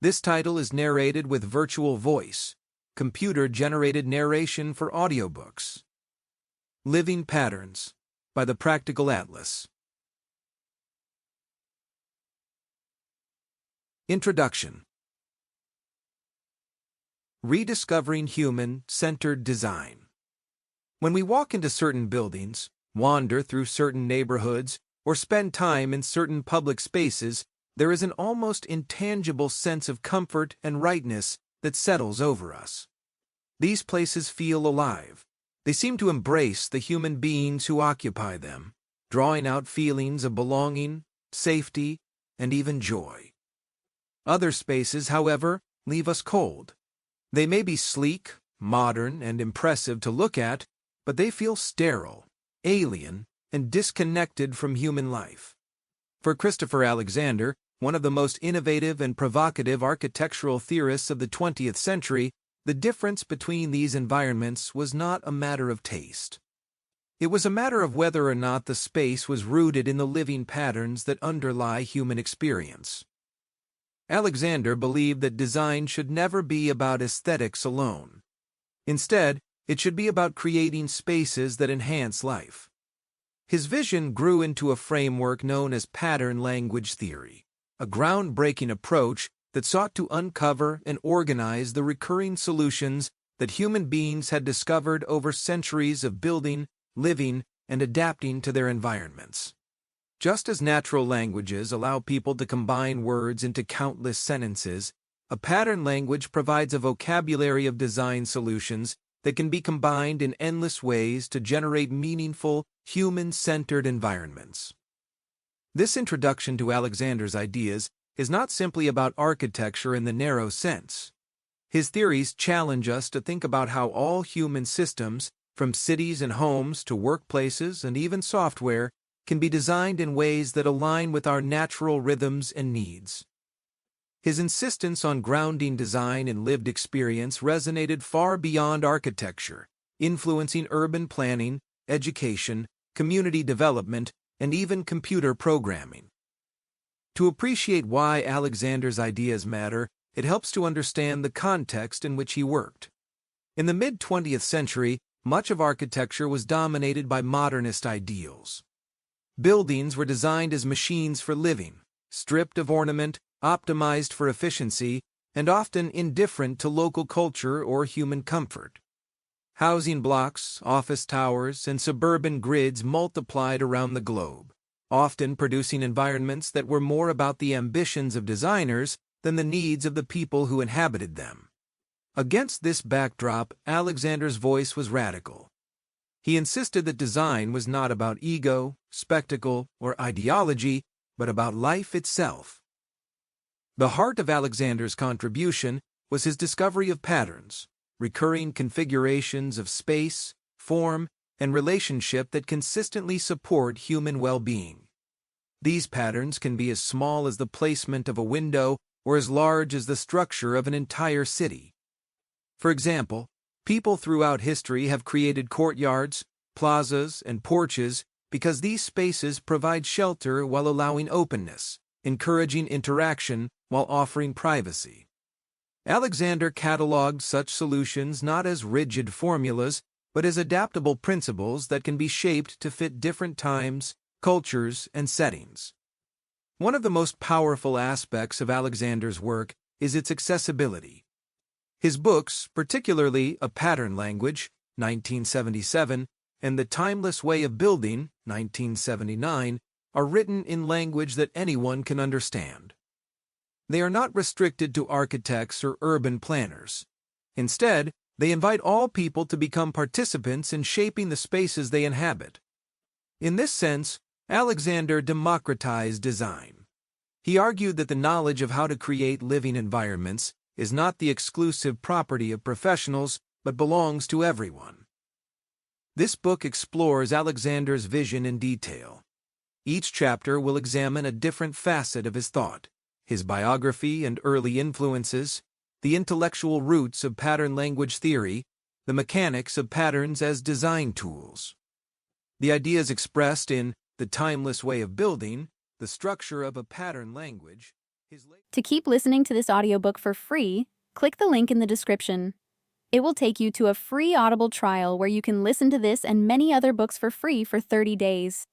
This title is narrated with virtual voice, computer-generated narration for audiobooks. Living Patterns by the Practical Atlas. Introduction. Rediscovering human-centered design. When we walk into certain buildings, wander through certain neighborhoods, or spend time in certain public spaces, there is an almost intangible sense of comfort and rightness that settles over us. These places feel alive. They seem to embrace the human beings who occupy them, drawing out feelings of belonging, safety, and even joy. Other spaces, however, leave us cold. They may be sleek, modern, and impressive to look at, but they feel sterile, alien, and disconnected from human life. For Christopher Alexander, one of the most innovative and provocative architectural theorists of the 20th century, the difference between these environments was not a matter of taste. It was a matter of whether or not the space was rooted in the living patterns that underlie human experience. Alexander believed that design should never be about aesthetics alone. Instead, it should be about creating spaces that enhance life. His vision grew into a framework known as pattern language theory, a groundbreaking approach that sought to uncover and organize the recurring solutions that human beings had discovered over centuries of building, living, and adapting to their environments. Just as natural languages allow people to combine words into countless sentences, a pattern language provides a vocabulary of design solutions that can be combined in endless ways to generate meaningful, human-centered environments. This introduction to Alexander's ideas is not simply about architecture in the narrow sense. His theories challenge us to think about how all human systems, from cities and homes to workplaces and even software, can be designed in ways that align with our natural rhythms and needs. His insistence on grounding design in lived experience resonated far beyond architecture, influencing urban planning, education, community development, and even computer programming. To appreciate why Alexander's ideas matter, it helps to understand the context in which he worked. In the mid-20th century, much of architecture was dominated by modernist ideals. Buildings were designed as machines for living, stripped of ornament, optimized for efficiency, and often indifferent to local culture or human comfort. Housing blocks, office towers, and suburban grids multiplied around the globe, often producing environments that were more about the ambitions of designers than the needs of the people who inhabited them. Against this backdrop, Alexander's voice was radical. He insisted that design was not about ego, spectacle, or ideology, but about life itself. The heart of Alexander's contribution was his discovery of patterns, recurring configurations of space, form, and relationship that consistently support human well-being. These patterns can be as small as the placement of a window or as large as the structure of an entire city. For example, people throughout history have created courtyards, plazas, and porches because these spaces provide shelter while allowing openness, encouraging interaction while offering privacy. Alexander cataloged such solutions not as rigid formulas, but as adaptable principles that can be shaped to fit different times, cultures, and settings. One of the most powerful aspects of Alexander's work is its accessibility. His books, particularly A Pattern Language, 1977, and The Timeless Way of Building, 1979, are written in language that anyone can understand. They are not restricted to architects or urban planners. Instead, they invite all people to become participants in shaping the spaces they inhabit. In this sense, Alexander democratized design. He argued that the knowledge of how to create living environments is not the exclusive property of professionals, but belongs to everyone. This book explores Alexander's vision in detail. Each chapter will examine a different facet of his thought, his biography and early influences, the intellectual roots of pattern language theory, the mechanics of patterns as design tools. The ideas expressed in The Timeless Way of Building, the structure of a pattern language, To keep listening to this audiobook for free, click the link in the description. It will take you to a free Audible trial where you can listen to this and many other books for free for 30 days.